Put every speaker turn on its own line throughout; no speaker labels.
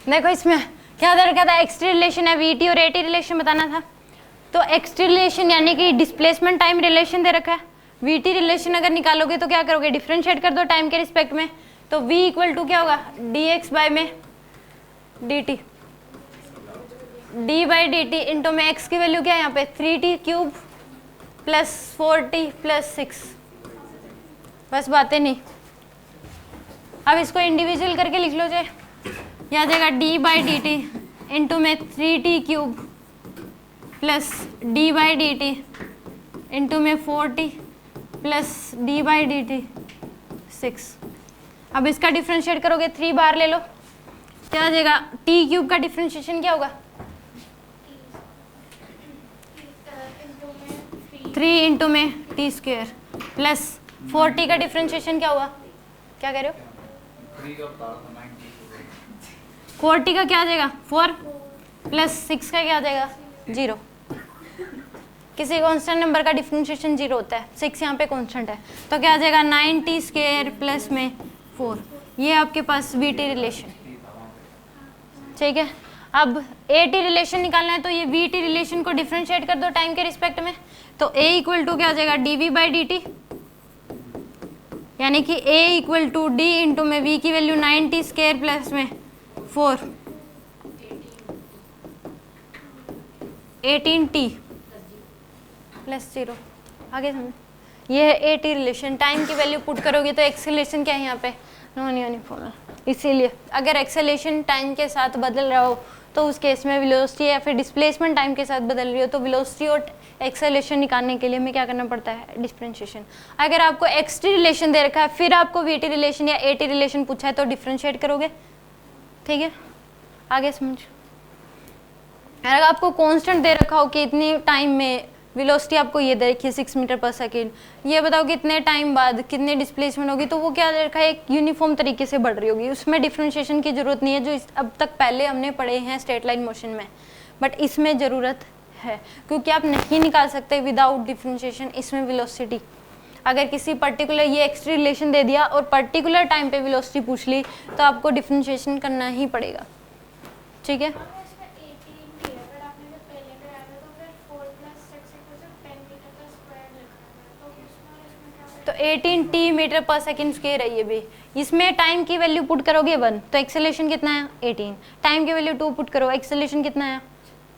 देखो इसमें क्या दे रखा था, एक्स रिलेशन है, वी टी और ए टी रिलेशन बताना था। तो एक्स रिलेशन यानी कि डिस्प्लेसमेंट टाइम रिलेशन दे रखा है। वी टी रिलेशन अगर निकालोगे तो क्या करोगे, डिफरेंशिएट कर दो टाइम के रिस्पेक्ट में। तो v इक्वल टू क्या होगा, डी एक्स बाय में D T, D by D T into में एक्स की वैल्यू क्या है यहाँ पे 3t cube plus 4t plus 6। बस बातें नहीं। अब इसको इंडिविजुअल करके लिख लो जाए, यहाँ जाएगा D by D T into में 3t cube plus D by D T into में 4t plus D by D T 6। अब इसका डिफ्रेंशिएट करोगे 3 बार ले लो, क्या आ जाएगा, टी क्यूब का डिफ्रेंशिएशन क्या होगा 3 इंटू में टी स्क्वेयर प्लस 4t का डिफ्रेंशिएशन क्या हुआ, क्या कह रहे हो 4t का क्या आ जाएगा 4 प्लस 6 का क्या आ जाएगा 0। किसी कांस्टेंट नंबर का डिफरेंशिएशन 0 होता है, 6 यहाँ पे कांस्टेंट है, तो क्या आ जाएगा 9t स्क्वायर प्लस में 4। ये आपके पास वी टी रिलेशन, ठीक है। अब ए टी रिलेशन निकालना है, तो ये वी टी रिलेशन को डिफरेंशिएट कर दो टाइम के रिस्पेक्ट में। तो a इक्वल टू क्या आ जाएगा D V by D T, यानी कि a equal to D into में v की वैल्यू 9t स्क्वायर प्लस में 4 18t प्लस 0। आगे समझ, ये है ए टी रिलेशन। टाइम की वैल्यू पुट करोगे तो एक्सेलरेशन क्या है यहाँ पे नॉन यूनिफॉर्म, इसीलिए अगर एक्सेलरेशन टाइम के साथ बदल रहा हो तो उस केस में वेलोसिटी, या फिर डिस्प्लेसमेंट टाइम के साथ बदल रही हो तो वेलोसिटी और एक्सेलरेशन निकालने के लिए हमें क्या करना पड़ता है, डिफरेंशिएशन। अगर आपको एक्स टी रिलेशन दे रखा है, फिर आपको वी टी रिलेशन या ए टी रिलेशन पूछा है तो डिफरेंशिएट करोगे, ठीक है। आगे समझ, अगर आपको कांस्टेंट दे रखा हो कि इतनी टाइम में वेलोसिटी आपको ये दे रखी है 6 मीटर पर सेकेंड, ये बताओ कितने टाइम बाद कितने डिस्प्लेसमेंट होगी, तो वो क्या दे रखा है एक यूनिफॉर्म तरीके से बढ़ रही होगी, उसमें डिफरेंशिएशन की जरूरत नहीं है, जो अब तक पहले हमने पढ़े हैं स्ट्रेट लाइन मोशन में, बट इसमें ज़रूरत है क्योंकि आप नहीं निकाल सकते विदाउट डिफरेंशिएशन इसमें वेलोसिटी। अगर किसी पर्टिकुलर ये एक्स रिलेशन दे दिया और पर्टिकुलर टाइम पे वेलोसिटी पूछ ली तो आपको डिफरेंशिएशन करना ही पड़ेगा, ठीक है। तो 18t मीटर पर सेकेंड स्क्वायर है ये भी। इसमें टाइम की वैल्यू पुट करोगे 1 तो एक्सेलरेशन कितना है 18, टाइम की वैल्यू 2 पुट करो एक्सेलरेशन कितना है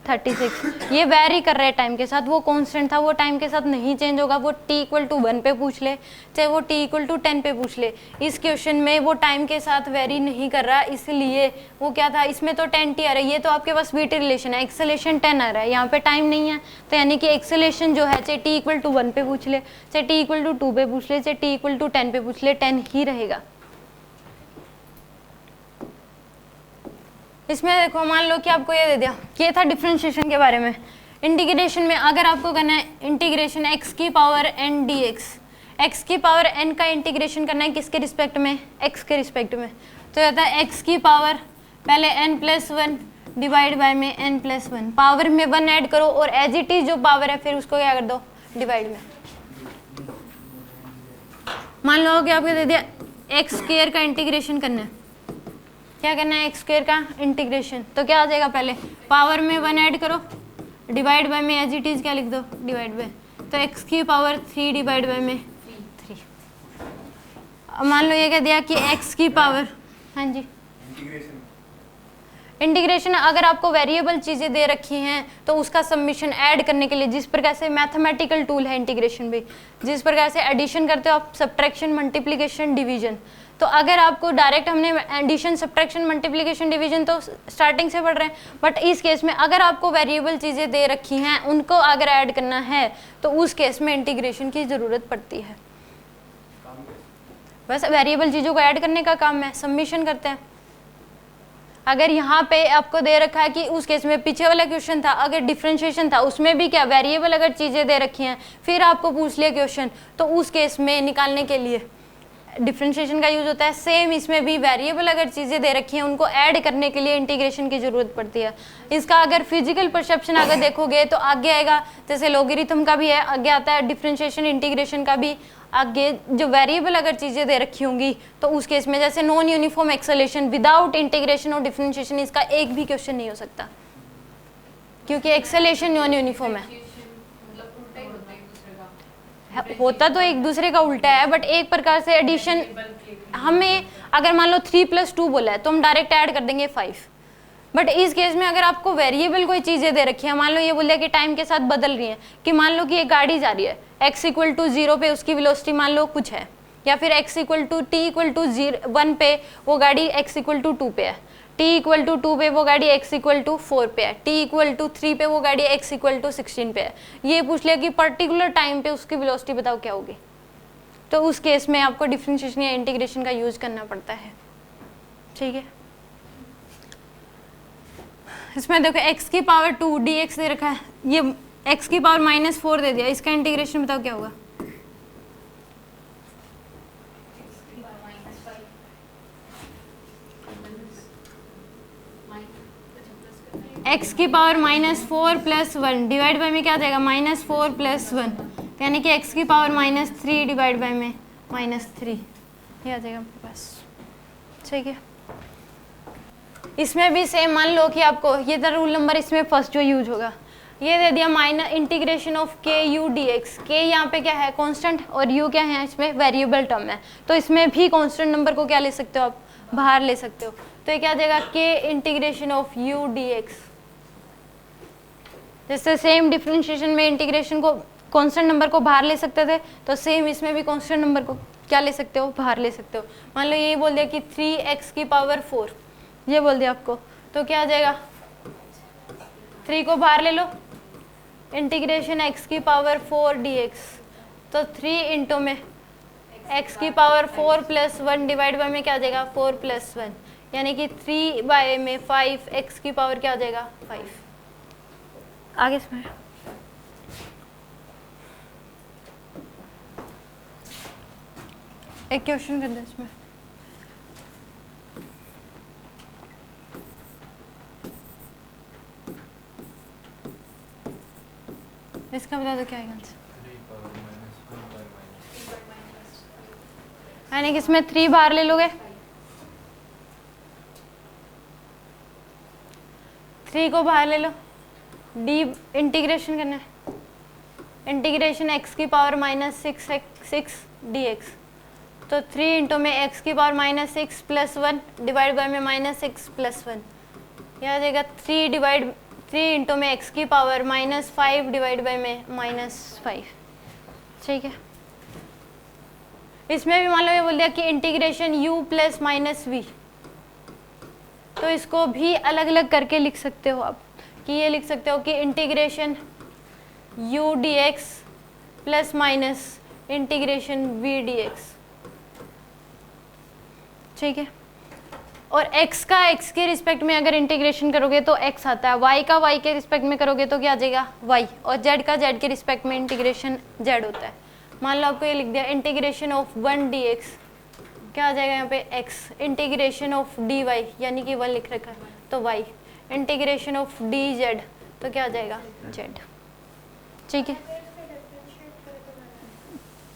36। ये वेरी कर रहा है टाइम के साथ, वो कांस्टेंट था वो टाइम के साथ नहीं चेंज होगा, वो t इक्वल टू 1 पे पूछ ले चाहे वो t इक्वल टू 10 पे पूछ ले, इस क्वेश्चन में वो टाइम के साथ वेरी नहीं कर रहा, इसलिए वो क्या था, इसमें तो 10t आ रहा है, ये तो आपके पास वी टी रिलेशन है, एक्सेलरेशन 10 आ रहा है, यहाँ पे टाइम नहीं है, तो यानी कि एक्सेलरेशन जो है चाहे t इक्वल टू 1 पे पूछ ले चाहे t इक्वल टू 2 पे पूछ ले चाहे t इक्वल टू 10 पे पूछ ले 10 ही रहेगा। इसमें देखो मान लो कि आपको ये दे दिया, ये था डिफरेंशिएशन के बारे में। इंटीग्रेशन में अगर आपको करना है इंटीग्रेशन x की पावर n dx, x की पावर n का इंटीग्रेशन करना है किसके रिस्पेक्ट में, x के रिस्पेक्ट में, तो कहता है x की पावर पहले n प्लस 1 डिवाइड बाय में n प्लस 1, पावर में 1 ऐड करो और एज इट इज जो पावर है फिर उसको क्या कर दो डिवाइड में। मान लो कि आपको दे दिया एक्स स्क्वायर का इंटीग्रेशन करना है, क्या करना है एक्स स्क्वायर का इंटीग्रेशन, तो क्या आ जाएगा पहले पावर में 1 ऐड करो डिवाइड बाय में एज इट इज क्या लिख दो डिवाइड बाय, तो एक्स की पावर 3 डिवाइड बाय में 3। अब मान लो ये कह दिया कि एक्स की पावर, हाँ जी इंटीग्रेशन अगर आपको वेरिएबल चीज़ें दे रखी हैं तो उसका सबमिशन ऐड करने के लिए, जिस प्रकार से मैथमेटिकल टूल है इंटीग्रेशन भी, जिस प्रकार से एडिशन करते हो आप सब्ट्रैक्शन मल्टीप्लिकेशन डिवीजन, तो अगर आपको डायरेक्ट हमने एडिशन सब्ट्रैक्शन मल्टीप्लिकेशन डिवीजन तो स्टार्टिंग से पढ़ रहे हैं, बट इस केस में अगर आपको वेरिएबल चीज़ें दे रखी हैं उनको अगर ऐड करना है तो उस केस में इंटीग्रेशन की ज़रूरत पड़ती है। बस वेरिएबल चीज़ों को ऐड करने का काम है, सबमिशन करते हैं। अगर यहाँ पे आपको दे रखा है कि उस केस में पीछे वाला क्वेश्चन था अगर डिफरेंशिएशन था उसमें भी क्या वेरिएबल अगर चीज़ें दे रखी हैं फिर आपको पूछ लिया क्वेश्चन, तो उस केस में निकालने के लिए डिफरेंशिएशन का यूज होता है। सेम इसमें भी वेरिएबल अगर चीज़ें दे रखी हैं उनको ऐड करने के लिए इंटीग्रेशन की ज़रूरत पड़ती है। इसका अगर फिजिकल परसेप्शन अगर देखोगे तो आगे आएगा, जैसे लॉगरिथम का भी है, आगे आता है डिफरेंशिएशन इंटीग्रेशन का भी। आगे जो वेरिएबल अगर चीज़ें दे रखी होंगी तो उस केस में जैसे non uniform acceleration without integration और डिफरेंशिएशन, इसका एक भी क्वेश्चन नहीं हो सकता क्योंकि एक्सेलेरेशन नॉन यूनिफॉर्म है। होता तो एक दूसरे का उल्टा है, बट एक प्रकार से एडिशन, हमें अगर मान लो 3 + 2 बोला है तो हम डायरेक्ट ऐड कर देंगे 5। बट इस केस में अगर आपको वेरिएबल कोई चीज़ें दे रखी है, मान लो ये बोल दिया कि टाइम के साथ बदल रही है, कि मान लो कि एक गाड़ी जा रही है x = 0 पे उसकी वेलोसिटी मान लो कुछ है, या फिर x = t = 1 पे वो गाड़ी x = 2 पे है, t = 2 पे वो गाड़ी x = 4 पे है, t = 3 पे वो गाड़ी x = 16 पे है। ये पूछ लिया कि पर्टिकुलर टाइम पे उसकी वेलोसिटी बताओ क्या होगी, तो उस केस में आपको डिफरेंशिएशन या इंटीग्रेशन का यूज करना पड़ता है। ठीक है, इसमें देखो x⁻² dx दे रखा है, ये x⁻⁻4 दे दिया, इसका इंटीग्रेशन बताओ क्या होगा। x⁻⁻4 + 1 डिवाइड बाय में क्या आ जाएगा, -4 + 1, यानी कि x⁻³ डिवाइड बाय में -3, ये आ जाएगा आपके पास। ठीक है, इसमें भी सेम मान लो कि आपको ये था रूल नंबर, इसमें फर्स्ट जो यूज होगा, ये दे दिया integration of ku dx। k यहाँ पे क्या है, कांस्टेंट, और u क्या है, इसमें वेरिएबल टर्म है, तो इसमें भी कांस्टेंट नंबर को क्या ले सकते हो आप, बाहर ले सकते हो। तो ये क्या आ जाएगा, k integration of u dx। जैसे सेम डिफरेंशिएशन में इंटीग्रेशन को कांस्टेंट नंबर को बाहर ले सकते थे, तो सेम इसमें भी कांस्टेंट नंबर को क्या ले सकते हो, बाहर ले सकते हो। मान लो यही बोल दिया कि 3x⁴, ये बोल दिया आपको, तो क्या आ जाएगा, 3 को बाहर ले लो, इंटीग्रेशन x⁴ dx, तो 3 इंटू में x⁴ + 1 डिवाइड बाय में क्या आ जाएगा, 4 + 1, यानी कि 3 बाय में 5, x की पावर क्या आ जाएगा, 5। आगे इसमें एक क्वेश्चन कर दे इसमें, इसका बता दो क्या आएगा आंसर। यानी कि इसमें 3 बाहर ले लोगे, 3 को बाहर ले लो, d इंटीग्रेशन करना है, इंटीग्रेशन x⁻6 dx, तो 3 इंटू में x⁻6 + 1 डिवाइड बाय में -6 + 1, यह आ जाएगा 3 इंटू में x⁻5 डिवाइड बाय में -5। ठीक है, इसमें भी मान लो ये बोल दिया कि इंटीग्रेशन u + -v, तो इसको भी अलग अलग करके लिख सकते हो आप, कि ये लिख सकते हो कि integration u dx + integration v dx। ठीक है, और x का x के रिस्पेक्ट में अगर इंटीग्रेशन करोगे तो x आता है, y का y के रिस्पेक्ट में करोगे तो क्या आ जाएगा, y, और z का z के रिस्पेक्ट में इंटीग्रेशन z होता है। मान लो आपको ये लिख दिया इंटीग्रेशन ऑफ 1 dx, क्या आ जाएगा यहाँ पे x, इंटीग्रेशन ऑफ dy, यानी कि 1 लिख रखा है तो y, इंटीग्रेशन ऑफ dz, तो क्या आ जाएगा, z। ठीक है,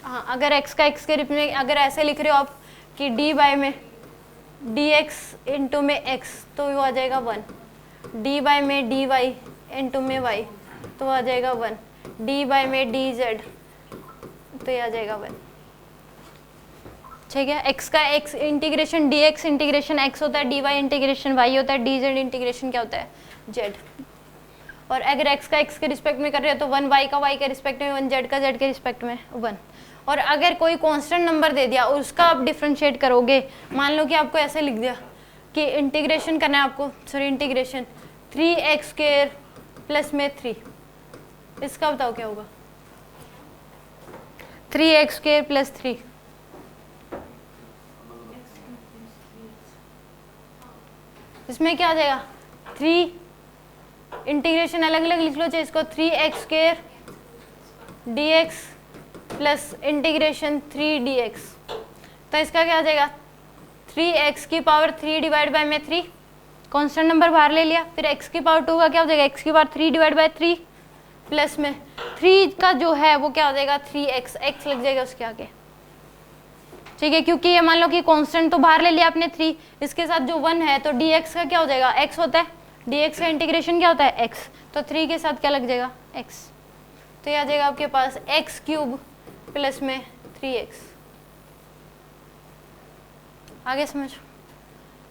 हाँ, अगर x का x के रिस्पेक्ट में अगर ऐसे लिख रहे हो आप कि dy में dx इंटू में x, तो वो आ जाएगा 1, dy में dy इंटू में y, तो वो आ जाएगा 1, dy में dz, तो ये आ जाएगा 1। ठीक है, x का x integration dx integration x होता है, dy इंटीग्रेशन y होता है, dz इंटीग्रेशन क्या होता है, z। और अगर x का x के रिस्पेक्ट में कर रहे हो तो 1 y का y के रिस्पेक्ट में 1, z का z के रिस्पेक्ट में 1। और अगर कोई कांस्टेंट नंबर दे दिया और उसका आप डिफरेंशिएट करोगे, मान लो कि आपको ऐसे लिख दिया कि इंटीग्रेशन करना है आपको, सॉरी इंटीग्रेशन 3x² प्लस में 3, इसका बताओ क्या होगा, 3x² + 3, इसमें क्या आ जाएगा, 3 इंटीग्रेशन अलग अलग लिख लो चाहे इसको, 3x² dx plus integration 3 dx, तो इसका क्या आ जाएगा 3x की पावर 3 डिवाइड बाय में 3, कांस्टेंट नंबर बाहर ले लिया, फिर x की पावर 2 का क्या हो जाएगा x की पावर 3 डिवाइड बाय 3 प्लस में 3 का जो है वो क्या हो जाएगा 3x, x लग जाएगा उसके आगे, ठीक है, क्योंकि ये मान लो कि कांस्टेंट तो बाहर ले लिया आपने 3, इसके साथ जो 1 है तो dx का क्या हो जाएगा x होता है, dx का इंटीग्रेशन क्या होता है x, तो 3 के साथ क्या लग जाएगा x, तो ये आ जाएगा आपके पास x क्यूब प्लस में 3x। आगे समझ,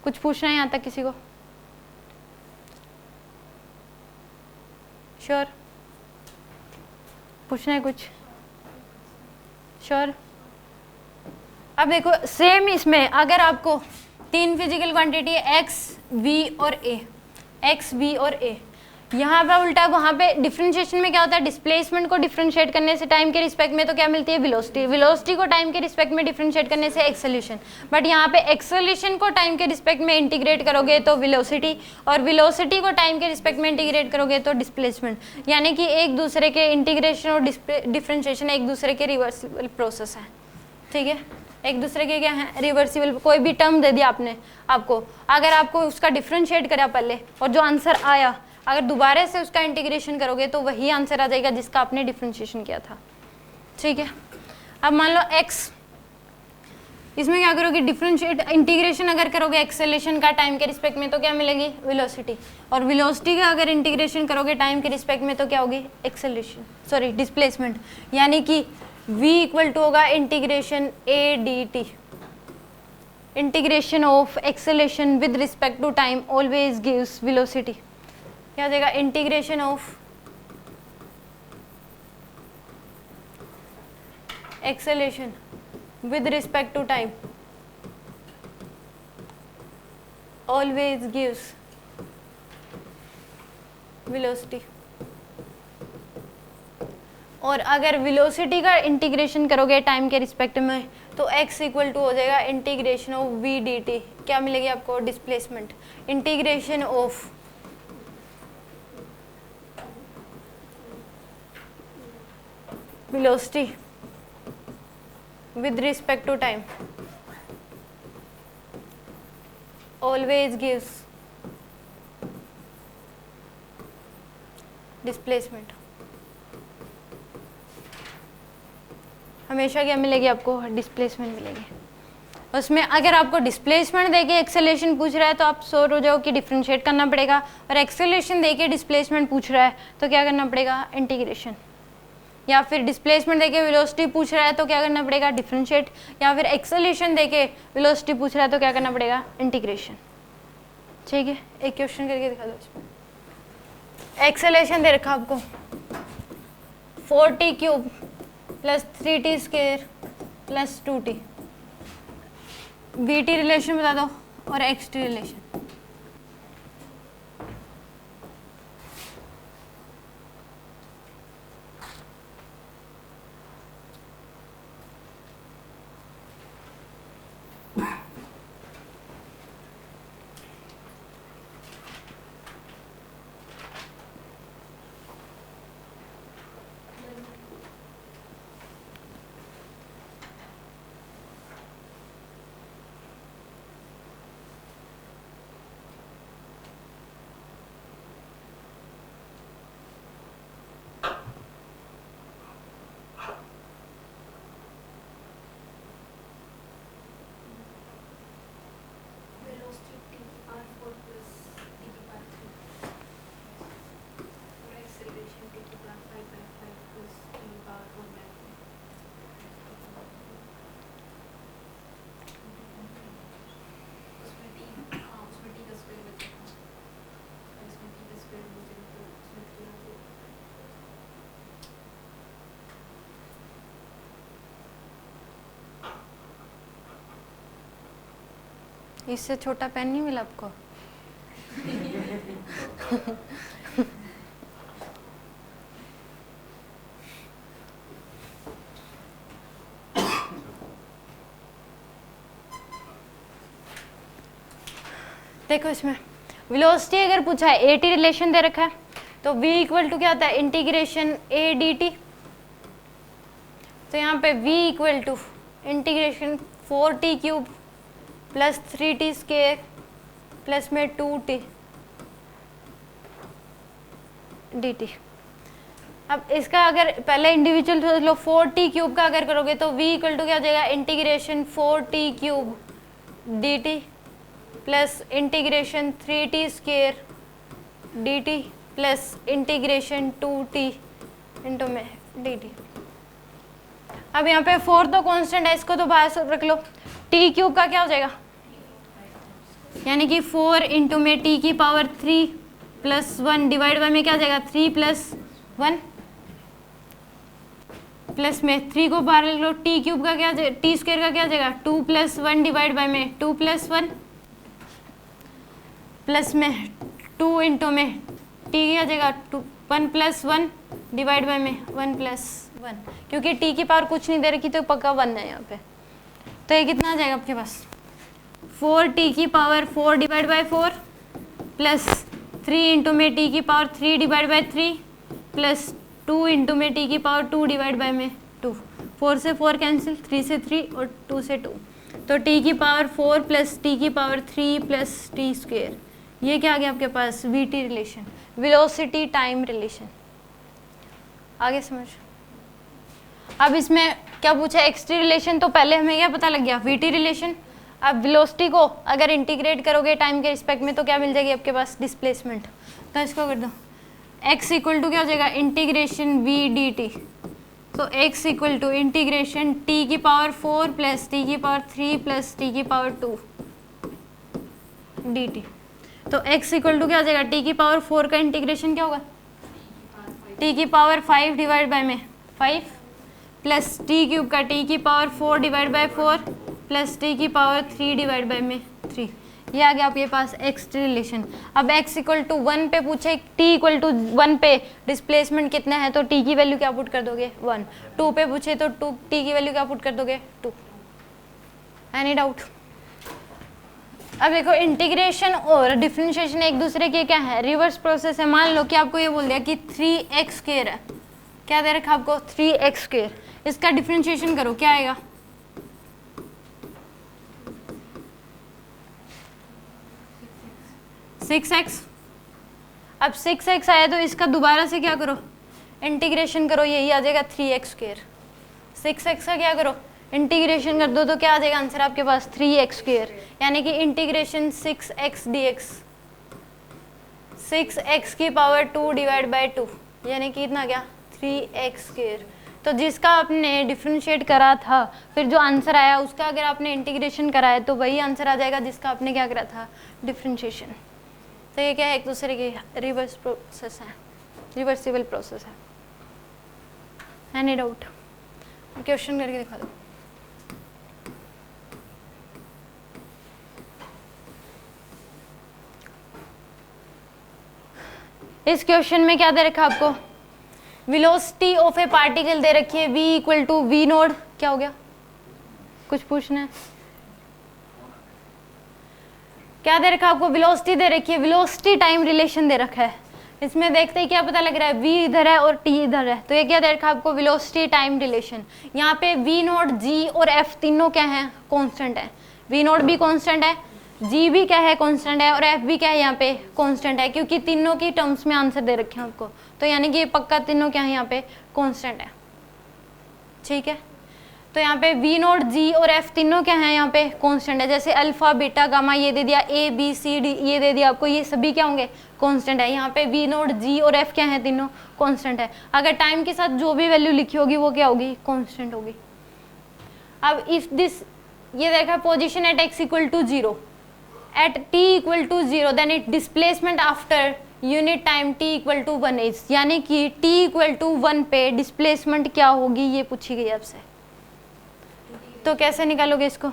कुछ पूछना है यहाँ तक किसी को? श्योर? पूछना है कुछ? श्योर? अब देखो सेम इसमें अगर आपको 3 फिजिकल क्वांटिटी है x, v और a, x, v और a, यहाँ पे उल्टा वहाँ पे डिफरेंशिएशन में क्या होता है, डिस्प्लेसमेंट को डिफरेंशिएट करने से टाइम के रिस्पेक्ट में तो क्या मिलती है वेलोसिटी, वेलोसिटी को टाइम के रिस्पेक्ट में डिफरेंशिएट करने से एक्सेलरेशन, बट यहाँ पे एक्सेलरेशन को टाइम के रिस्पेक्ट में इंटीग्रेट करोगे तो वेलोसिटी, और वेलोसिटी को टाइम के रिस्पेक्ट में इंटीग्रेट करोगे तो डिस्प्लेसमेंट, यानी कि एक दूसरे के इंटीग्रेशन और डिफरेंशिएशन एक दूसरे के रिवर्सिबल प्रोसेस है, ठीक है, एक दूसरे के क्या है रिवर्सिबल। कोई भी टर्म दे दिया आपने आपको, अगर आपको उसका डिफरेंशिएट करा पहले और जो आंसर आया अगर दोबारा से उसका इंटीग्रेशन करोगे तो वही आंसर आ जाएगा जिसका आपने डिफरेंशिएशन किया था, ठीक है। अब मान लो x, इसमें क्या करोगे डिफरेंशिएट इंटीग्रेशन अगर करोगे एक्सेलरेशन का टाइम के रिस्पेक्ट में तो क्या मिलेगी वेलोसिटी, और वेलोसिटी का अगर इंटीग्रेशन करोगे टाइम के रिस्पेक्ट में तो क्या होगी एक्सेलरेशन, सॉरी डिस्प्लेसमेंट, यानी कि v इक्वल टू होगा integration a dt, integration of acceleration with respect to time always gives velocity, क्या हो जाएगा integration of acceleration with respect to time always gives velocity, और अगर वेलोसिटी का इंटीग्रेशन करोगे टाइम के रिस्पेक्ट में तो x इक्वल टू हो जाएगा इंटीग्रेशन ऑफ v dt, क्या मिलेगी आपको displacement, integration of velocity with respect to time always gives displacement, हमेशा क्या मिलेगी आपको डिस्प्लेसमेंट मिलेगी। उसमें अगर आपको डिस्प्लेसमेंट देके एक्सेलरेशन पूछ रहा है तो आप श्योर हो जाओ कि डिफरेंशिएट करना पड़ेगा, और एक्सेलरेशन देके डिस्प्लेसमेंट पूछ रहा है तो क्या करना पड़ेगा इंटीग्रेशन, या फिर डिस्प्लेसमेंट देके वेलोसिटी पूछ रहा है तो क्या करना पड़ेगा डिफरेंशिएट, या फिर एक्सेलरेशन देके वेलोसिटी पूछ रहा है तो क्या करना पड़ेगा इंटीग्रेशन, ठीक है। एक क्वेश्चन करके दिखा दो, एक्सेलरेशन दे रखा आपको 4t cube plus 3t square plus 2t, vt relation बता दो और xt रिलेशन, इससे छोटा पेन नहीं मिला आपको? देखो इसमें वेलोसिटी अगर पूछा है AT रिलेशन दे रखा है तो v इक्वल टू क्या होता है इंटीग्रेशन a dt, तो यहाँ पे v equal to integration 4t³ plus 3t² plus में 2t dt। अब इसका अगर पहले इंडिविजुअल सोच लो, 4t³ का अगर करोगे तो v इक्वल टू क्या हो जाएगा, integration 4t³ dt plus integration 3t² dt plus integration 2t into में dt। अब यहाँ पे 4 तो कांस्टेंट है, इसको तो बाहर रख लो। t³ का क्या हो जाएगा, यानी कि 4 इंटू में t की पावर 3 प्लस 1 डिवाइड बाय में क्या हो जाएगा 3 प्लस 1 प्लस में 3 को बाहर लिख लो। t³ का क्या, t² का क्या हो जाएगा 2 प्लस 1 डिवाइड बाय में 2 प्लस 1 प्लस में 2 इंटू में t क्या हो जाएगा 1 प्लस 1 डिवाइड बाय में 1 प्लस 1, क्योंकि t की पावर कुछ नहीं दे रखी तो पक्का 1 है यहाँ पे। तो ये कितना आ जाएगा आपके पास 4t की power 4 divide by 4 plus 3 into में t की power 3 divide by 3 plus 2 into में t की पावर 2 डिवाइड बाय में 2। 4 से 4 कैंसिल, 3 से 3 और 2 से 2, तो t की पावर 4 प्लस t की पावर 3 प्लस t²। ये क्या आ गया आपके पास vt relation, velocity time relation. आगे समझ। अब इसमें क्या पूछा, xt रिलेशन तो पहले हमें क्या पता लग गया vt रिलेशन। अब वेलोसिटी को अगर इंटीग्रेट करोगे टाइम के रिस्पेक्ट में तो क्या मिल जाएगी आपके पास, डिस्प्लेसमेंट। तो इसको कर दो x इक्वल टू क्या हो जाएगा इंटीग्रेशन v dt। तो x equal to integration t की पावर 4 प्लस t की पावर 3 प्लस t की पावर 2 dt। तो x इक्वल टू क्या हो जाएगा, t की पावर 4 का इंटीग्रेशन क्या होगा, t की पावर 5 डिवाइड बाय में 5 प्लस t³ का t की power 4 divide by 4 plus t की पावर 3 डिवाइड बाय में 3। ये आ गया आपके पास xt रिलेशन। अब x इक्वल टू 1 पे पूछे, t इक्वल टू 1 पे डिस्प्लेसमेंट कितना है तो t की वैल्यू क्या पुट कर दोगे 1। 2 पे पूछे तो t की वैल्यू क्या पुट कर दोगे 2। Any doubt. अब देखो इंटीग्रेशन और डिफरेंशिएशन एक दूसरे के क्या है, रिवर्स प्रोसेस है। मान लो कि आपको ये बोल दिया कि 3x² है, क्या दे रखा आपको 3x², इसका डिफरेंशिएशन करो क्या आएगा, सिक्स एक्स। अब 6x आया तो इसका दोबारा से क्या करो इंटीग्रेशन करो, यही आ जाएगा 3x²। 6x का क्या करो इंटीग्रेशन कर दो तो क्या आ जाएगा आंसर आपके पास 3x², यानी कि इंटीग्रेशन 6x dx, 6x की पावर 2 डिवाइड बाय 2, यानी कि इतना क्या 3x²। तो जिसका आपने डिफरेंशिएट करा था फिर जो आंसर आया उसका अगर आपने इंटीग्रेशन करा है तो वही आंसर आ जाएगा जिसका आपने क्या करा था डिफरेंशिएशन। तो ये क्या है, एक दूसरे की रिवर्स प्रोसेस है, रिवर्सिबल प्रोसेस है। एनी डाउट, क्वेश्चन करके दिखा दो। इस क्वेश्चन में क्या दे रखा आपको, वेलोसिटी ऑफ ए पार्टिकल दे रखी है v equal to v naught. क्या हो गया, कुछ पूछना है, क्या दे रखा आपको, वेलोसिटी दे रखी है, वेलोसिटी टाइम रिलेशन दे रखा है। इसमें देखते ही क्या पता लग रहा है v इधर है और t इधर है, तो ये क्या दे रखा है आपको वेलोसिटी टाइम रिलेशन। यहाँ पे v नोड g और f तीनों क्या है कांस्टेंट है, v नोड भी कांस्टेंट है, g भी क्या है कांस्टेंट है और f भी क्या है यहाँ पे कांस्टेंट है, क्योंकि तीनों की टर्म्स में आंसर दे रखे हैं आपको। तो यानी कि पक्का तीनों क्या है यहाँ पे कांस्टेंट है, ठीक है। तो यहाँ पे v नोट g और f तीनों क्या है यहाँ पे कांस्टेंट है। जैसे अल्फा बीटा गामा ये दे दिया, a b c d ये दे दिया आपको, ये सभी क्या होंगे कांस्टेंट है। यहाँ पे v नोट g और f क्या है तीनों कांस्टेंट है। अगर टाइम के साथ जो भी वैल्यू लिखी होगी वो क्या होगी कांस्टेंट होगी। अब इफ दिस ये देखा position at x equal to 0 at t equal to 0 then it displacement after unit time t equal to 1 is, यानी कि t इक्वल टू 1 पे डिस्प्लेसमेंट क्या होगी ये पूछी गई आपसे। तो कैसे निकालोगे इसको,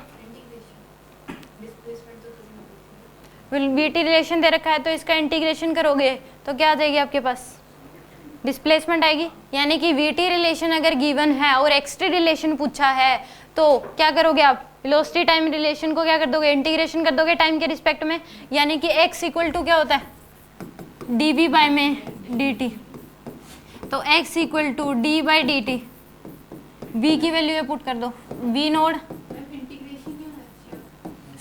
वीटी रिलेशन दे रखा है तो इसका इंटीग्रेशन करोगे तो क्या आ जाएगी आपके पास डिस्प्लेसमेंट आएगी। यानी कि वीटी रिलेशन अगर गिवन है और एक्सटी रिलेशन पूछा है तो क्या करोगे आप वेलोसिटी टाइम रिलेशन को क्या कर दोगे इंटीग्रेशन कर दोगे टाइम के रिस्पेक्ट में, यानी कि x इक्वल टू क्या होता है dv बाय में dt। तो x equal to d by dt, v की वैल्यू में पुट कर दो v naught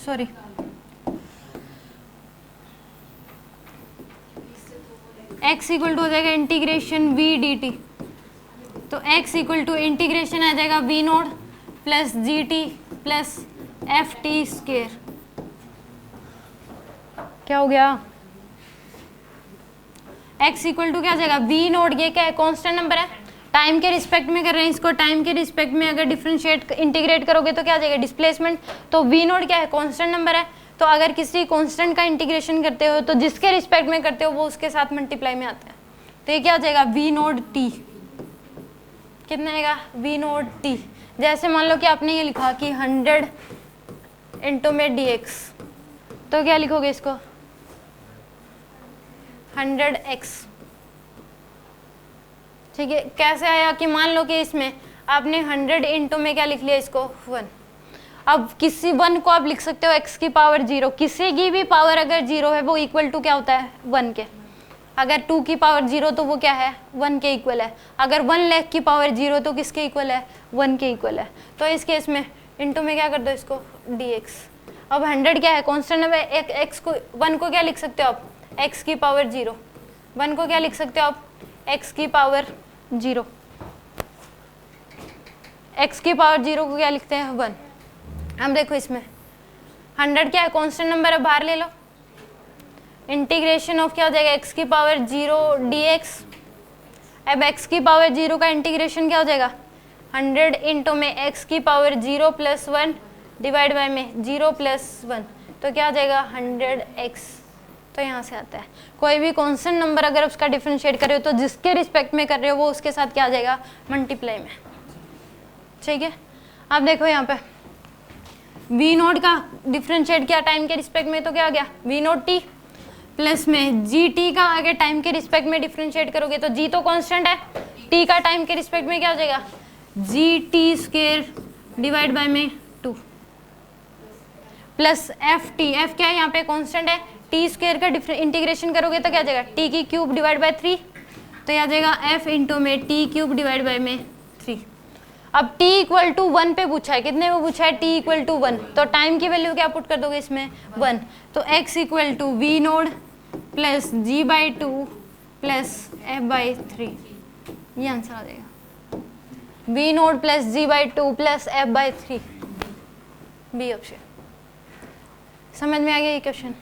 sorry x equal to हो जाएगा इंटीग्रेशन v dt, तो x इक्वल टू इंटीग्रेशन आ जाएगा v naught plus G T plus F T square. क्या हो गया? x इक्वल टू क्या आ जाएगा v नोड, ये क्या है कांस्टेंट नंबर है, टाइम के रिस्पेक्ट में कर रहे हैं इसको, टाइम के रिस्पेक्ट में अगर डिफरेंशिएट इंटीग्रेट करोगे तो क्या आ जाएगा डिस्प्लेसमेंट, तो v नोड क्या है कांस्टेंट नंबर है, तो अगर किसी कांस्टेंट का इंटीग्रेशन करते हो तो जिसके रिस्पेक्ट में करते हो वो उसके साथ मल्टीप्लाई में आता है, तो ये क्या हो जाएगा v नोड t, कितना आएगा v नोड t। जैसे मान लो कि आपने ये लिखा कि 100 इंटू में dx, तो क्या लिखोगे इसको 100x, ठीक है। कैसे आया कि मान लो कि इसमें आपने 100 इंटू में क्या लिख लिया इसको 1, अब किसी 1 को आप लिख सकते हो x की पावर 0, किसी की भी पावर अगर 0 है वो इक्वल टू क्या होता है 1 के, अगर 2 की पावर 0 तो वो क्या है 1 के इक्वल है, अगर 1 लाख की पावर 0 तो किसके इक्वल है 1 के इक्वल है, तो इस केस में इंटू में क्या कर दो इसको dx। अब 100 क्या है कांस्टेंट नंबर, x को 1 को क्या लिख सकते हो आप x की पावर 0, 1 को क्या लिख सकते हो आप x की पावर 0, x की पावर 0 को क्या लिखते हैं 1। हम देखो इसमें 100 क्या है कांस्टेंट नंबर है, बाहर ले लो, इंटीग्रेशन ऑफ क्या हो जाएगा x की पावर 0 dx। अब x की पावर 0 का इंटीग्रेशन क्या हो जाएगा 100 इंटू में x की पावर 0 प्लस 1 डिवाइड बाय में 0 प्लस 1, तो क्या आ जाएगा 100x, तो यहाँ से आता है कोई भी कांस्टेंट नंबर अगर उसका डिफरेंशिएट कर रहे हो तो जिसके रिस्पेक्ट में कर रहे हो वो उसके साथ क्या आ जाएगा मल्टीप्लाई में, ठीक है। अब देखो यहाँ पे v नोट का डिफरेंशिएट किया टाइम के रिस्पेक्ट में, तो क्या आ गया v नोट t प्लस में जी टी का अगर टाइम के रिस्पेक्ट में डिफरेंशिएट करोगे तो g तो कांस्टेंट है, t का टाइम के रिस्पेक्ट में क्या हो जाएगा G T square divide by में 2 प्लस एफ टी, एफ क्या है यहाँ पे कांस्टेंट है, टी स्क्वेयर का इंटीग्रेशन करोगे तो क्या आ जाएगा टी की क्यूब डिवाइड बाय 3, तो यह आ जाएगा एफ इंटू में टी क्यूब डिवाइड बाय में 3। अब t इक्वल टू 1 पे पूछा है, कितने पे पूछा है t इक्वल टू 1, तो टाइम की वैल्यू क्या पुट कर दोगे इसमें 1, तो x equal to v naught plus g by 2 plus f by 3, ये आंसर आ जाएगा v naught plus g by 2 plus f by 3, B option. समझ में आ गया ये क्वेश्चन?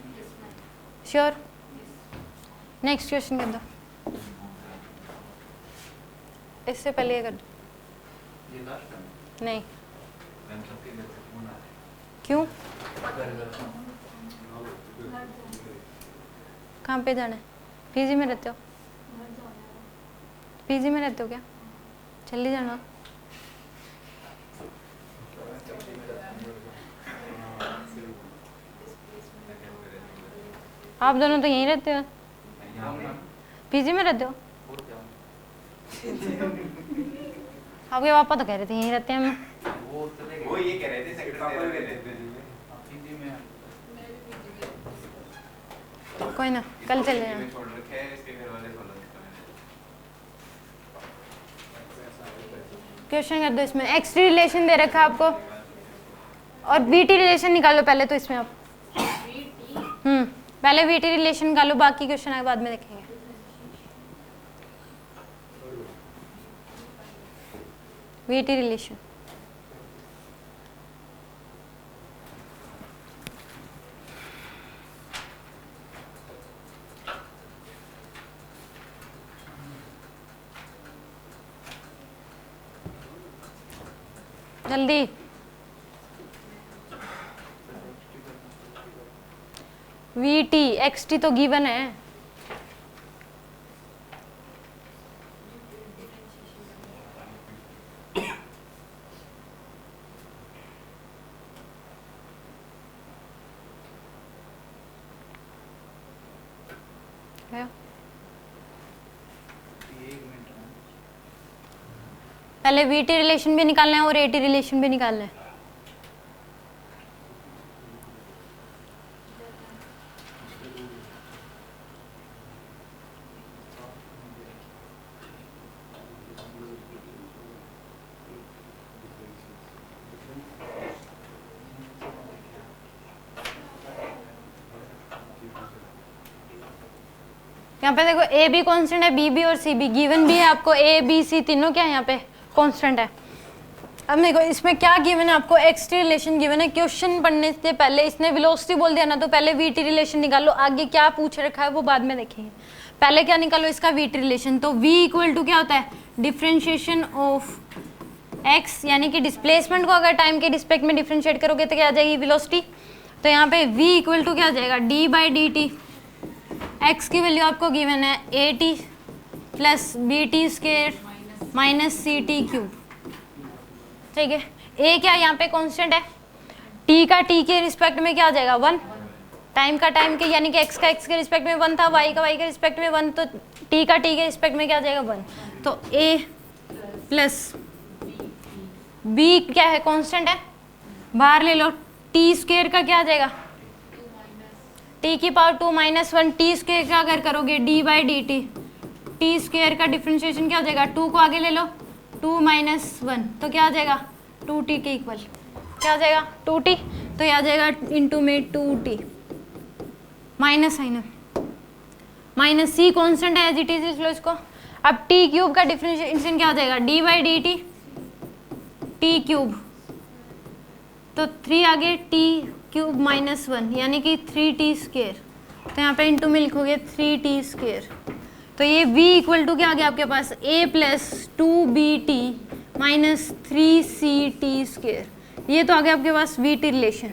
श्योर? नेक्स्ट क्वेश्चन कर दो, इससे पहले ये कर दो। नहीं, क्यों? कहाँ पे जाना है? पीजी में रहते हो? पीजी में रहते हो क्या? जल्दी जाना। आप दोनों तो यहीं रहते हो, पीजी में रहते हो? आपके पापा तो कह रहे थे यहीं रहते हैं हम।
वो ये कह रहे थे सेक्रेटरी रहते हैं।
कोई ना, कल चले जाना। क्वेश्चन कर दो इसमें, एक्स टी रिलेशन दे रखा है आपको और बी टी रिलेशन निकालो पहले तो इसमें आप। पहले बी टी रिलेशन निकालो, बाकी क्वेश्चन बाद में देखेंगे। वीटी रिलेशन जल्दी, वी टी एक्स टी तो गिवन है, पहले वी टी रिलेशन भी निकालना है और ए टी रिलेशन भी निकालना है। यहाँ पे देखो ए बी कॉन्स्टेंट है, बी बी और सी बी गिवन भी है आपको, ए बी सी तीनों क्या है यहाँ पे कॉन्स्टेंट है। अब देखो इसमें क्या गिवन है आपको, एक्स टी रिलेशन गिवन है। क्वेश्चन पढ़ने से पहले इसने वेलोसिटी बोल दिया ना, तो पहले वी टी रिलेशन निकालो, आगे क्या पूछ रखा है वो बाद में देखेंगे। पहले क्या निकालो, इसका वी टी रिलेशन। तो v इक्वल टू क्या होता है, डिफरेंशिएशन ऑफ x, यानी कि डिस्प्लेसमेंट को अगर टाइम के रिस्पेक्ट में डिफरेंशिएट करोगे तो क्या आ जाएगी वेलोसिटी। तो यहाँ पे v इक्वल टू क्या आ जाएगा, d by D t. X की वैल्यू आपको गिवन है ए t plus b t square minus c t cube, ठीक है। ए क्या यहाँ पे कांस्टेंट है, टी का टी के रिस्पेक्ट में क्या आ जाएगा 1, टाइम का टाइम के यानी कि एक्स का एक्स के रिस्पेक्ट में 1 था, वाई का वाई के रिस्पेक्ट में 1, तो टी का टी के रिस्पेक्ट में क्या आ जाएगा 1। तो ए प्लस बी क्या है कांस्टेंट है, बाहर ले लो, टी स्क्वेयर का क्या आ जाएगा, टी की पावर 2 माइनस 1, टी स्क्वेयर का अगर करोगे D by D T, T square का डिफ्रेंशिएशन क्या हो जाएगा, 2 को आगे ले लो 2 माइनस 1, तो क्या आ जाएगा 2t के इक्वल, क्या आ जाएगा 2t, तो यह आ जाएगा इंटू में 2t माइनस साइन माइनस सी कॉन्स्टेंट है एज इट इज, लो इसको। अब टी क्यूब का डिफरेंशिएशन क्या हो जाएगा, D by D T T cube, तो 3 आगे टी क्यूब माइनस 1 यानी कि 3t स्क्वेयर, तो यहाँ पे इंटू में लिखोगे 3t स्क्वेयर। तो ये v इक्वल टू क्या आ गया आपके पास, a plus 2bt minus 3ct square, ये तो आ गया आपके पास v टी रिलेशन,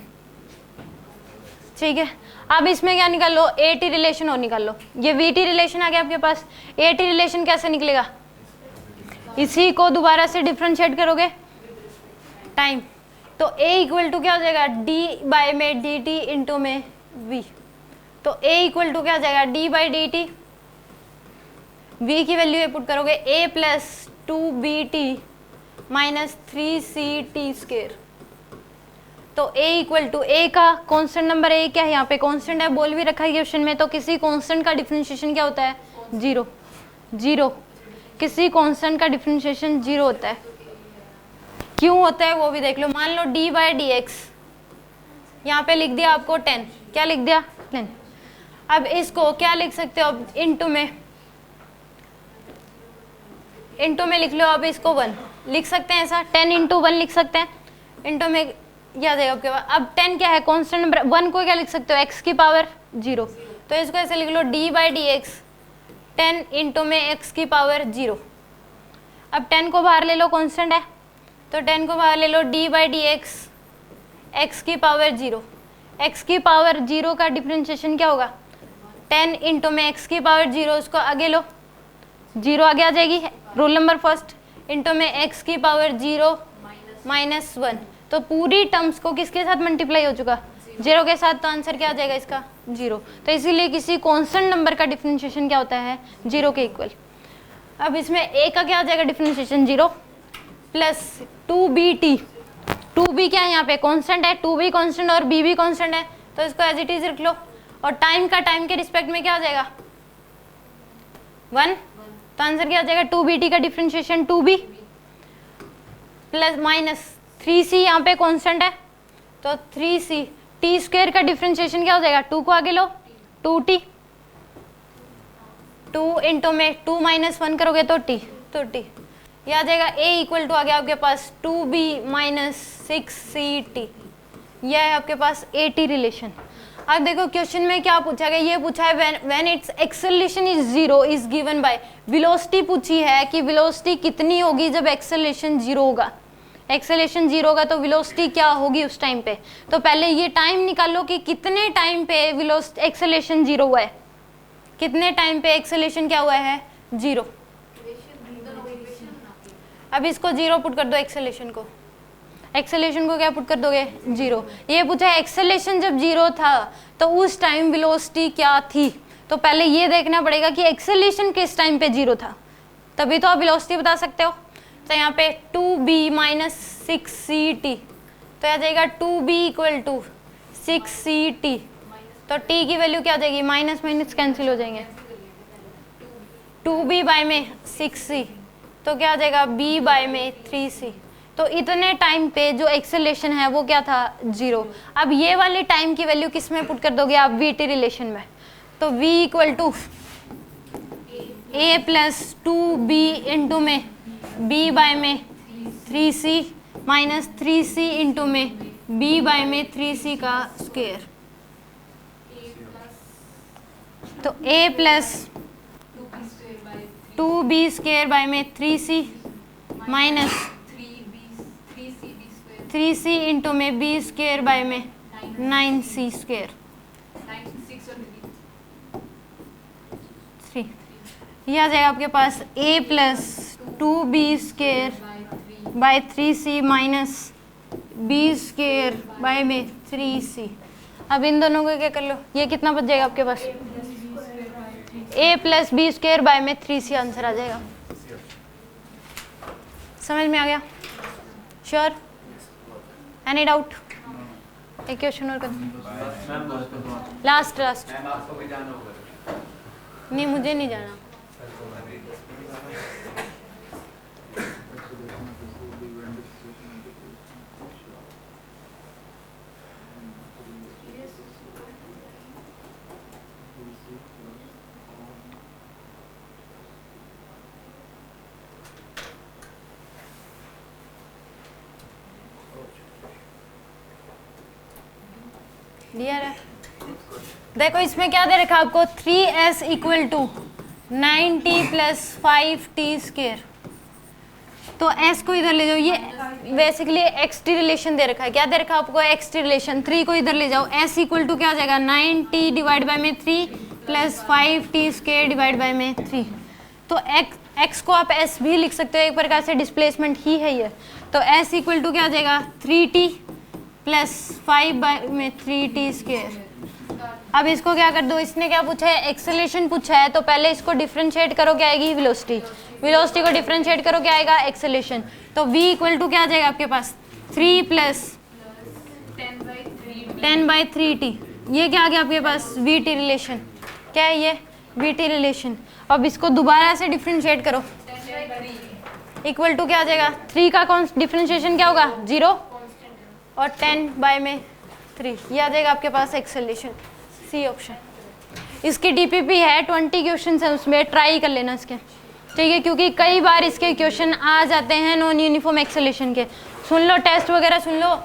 ठीक है। अब इसमें क्या निकाल लो, ए टी रिलेशन और निकाल लो, ये वी टी रिलेशन आ गया आपके पास। ए टी रिलेशन कैसे निकलेगा, इसी को दोबारा से डिफरेंशिएट करोगे टाइम, तो a इक्वल टू क्या हो जाएगा, d बाई में डी टी इंटू में v, तो a इक्वल टू क्या हो जाएगा, d by D T, v की वैल्यू पुट करोगे a plus 2bt minus 3ct square, तो a इक्वल टू a का कांस्टेंट नंबर a क्या है, यहाँ पे कांस्टेंट है, बोल भी रखा है क्वेश्चन में, तो किसी कांस्टेंट का डिफरेंशिएशन क्या होता है 0, 0, किसी कांस्टेंट का डिफरेंशिएशन 0 होता है। क्यों होता है वो भी देख लो, मान लो d बाई डी एक्स, यहाँ पे लिख दिया आपको 10, क्या लिख दिया 10, अब इसको क्या लिख सकते हो, अब इंटू में लिख लो, अब इसको 1 लिख सकते हैं, ऐसा 10 इंटू 1 लिख सकते हैं, इंटू में याद है आपके पास। अब 10 क्या है कांस्टेंट नंबर, 1 को क्या लिख सकते हो x की पावर 0, तो इसको ऐसे लिख लो d by D x 10 into में x की पावर 0। अब 10 को बाहर ले लो, कांस्टेंट है, तो 10 को बाहर ले लो, d by D x x की पावर 0, x की पावर 0 का डिफरेंशिएशन क्या होगा 10 इंटू में x की पावर 0, उसको आगे लो 0 आगे आ जाएगी, रूल नंबर फर्स्ट, इंटू में x की पावर 0 माइनस 1, तो पूरी टर्म्स को किसके साथ मल्टीप्लाई हो चुका 0 के साथ, तो आंसर क्या आ जाएगा इसका 0। तो इसीलिए किसी कांस्टेंट नंबर का डिफरेंशिएशन क्या होता है 0 के इक्वल। अब इसमें a का क्या आ जाएगा डिफरेंशिएशन 0 प्लस 2bt, 2b क्या है यहाँ पे कांस्टेंट है, 2b कांस्टेंट और b भी कांस्टेंट है, तो इसको एज इट इज रख लो, और टाइम का टाइम के रिस्पेक्ट में क्या आ जाएगा 1, तो आंसर क्या आ जाएगा 2bt का differentiation 2b plus minus 3c, यहाँ पे कांस्टेंट है, तो 3c, t स्क्वायर का डिफरेंशिएशन क्या हो जाएगा 2 को आगे लो 2t, 2 इंटू में 2 माइनस 1 करोगे तो t, तो t ये आ जाएगा। a इक्वल टू आ गया आपके पास 2b माइनस 6ct, यह है आपके पास a t रिलेशन। अब देखो क्वेश्चन में क्या पूछा गया, ये पूछा है when it's acceleration is 0 is given by, velocity पूछी है कि वेलोसिटी कितनी होगी जब एक्सेलरेशन 0 होगा, एक्सेलरेशन 0 होगा तो वेलोसिटी क्या होगी उस टाइम पे। तो पहले ये टाइम निकालो कि कितने टाइम पे वेलोसिटी एक्सेलरेशन 0 हुआ है, कितने टाइम पे एक्सेलरेशन क्या हुआ है 0। अब इसको 0 पुट कर दो, एक्सेलरेशन को क्या पुट कर दोगे 0। ये पूछा है एक्सेलरेशन जब 0 था तो उस टाइम वेलोसिटी क्या थी, तो पहले ये देखना पड़ेगा कि एक्सेलरेशन किस टाइम पे 0 था, तभी तो आप वेलोसिटी बता सकते हो। तो यहाँ पे 2b माइनस 6ct, तो आ जाएगा 2b इक्वल टू 6ct, तो t की वैल्यू क्या आ जाएगी, माइनस माइनस कैंसिल हो जाएंगे, 2b बाय में 6c, तो क्या आ जाएगा b बाय में 3c, तो इतने टाइम पे जो एक्सेलरेशन है वो क्या था 0। अब ये वाले टाइम की वैल्यू किस में पुट कर दोगे आप, v t रिलेशन में, तो v equal to a plus 2b into में b बाय में 3c माइनस 3c इंटू में b बाय में 3c का स्क्वायर। तो a plus 2b square by में 3c माइनस 3c इंटू में b स्क्वायर बाय में 9c स्क्वायर 3। ये आ जाएगा आपके पास a plus 2b square by 3c minus b square by में 3c। अब इन दोनों को क्या कर लो, ये कितना बच जाएगा आपके पास, a plus b square by में 3c आंसर आ जाएगा। समझ में आ गया? श्योर? Any doubt? एक क्वेश्चन और कर, लास्ट लास्ट।
मैम आपको भी जाना होगा।
नहीं मुझे नहीं जाना। दिया है, देखो इसमें क्या दे रखा आपको, 3s equal to 9t plus 5t square. तो s को इधर ले जाओ, ये बेसिकली xt रिलेशन दे रखा है। क्या दे रखा है आपको, xt रिलेशन। 3 को इधर ले जाओ, s इक्वल टू क्या आ जाएगा, 9t डिवाइड बाय में 3 plus 5t square divide by में 3। तो x को आप s भी लिख सकते हो, एक प्रकार से डिस्प्लेसमेंट ही है ये। तो s इक्वल टू क्या आ जाएगा, 3t प्लस 5 बाय में 3t स्क्वायर। अब इसको क्या कर दो, इसने क्या पूछा है, एक्सेलरेशन पूछा है, तो पहले इसको डिफरेंशिएट करो, क्या आएगी, वेलोसिटी। वेलोसिटी को डिफरेंशिएट करो, क्या आएगा, एक्सेलरेशन। तो v इक्वल टू क्या आ जाएगा आपके पास, 3 प्लस 10 बाई 3t। ये क्या आ गया आपके पास, vt रिलेशन। क्या है ये, vt रिलेशन। अब इसको दोबारा से डिफरेंशिएट करो, इक्वल टू क्या आ जाएगा, 3 का कौन डिफरेंशिएशन क्या होगा, 0 और 10 बाय में 3। ये आ जाएगा आपके पास एक्सेलरेशन, सी ऑप्शन। इसकी डीपीपी है 20 क्वेश्चन है, उसमें ट्राई कर लेना इसके, ठीक है, क्योंकि कई बार इसके क्वेश्चन आ जाते हैं नॉन यूनिफॉर्म एक्सेलरेशन के। सुन लो टेस्ट वगैरह सुन लो।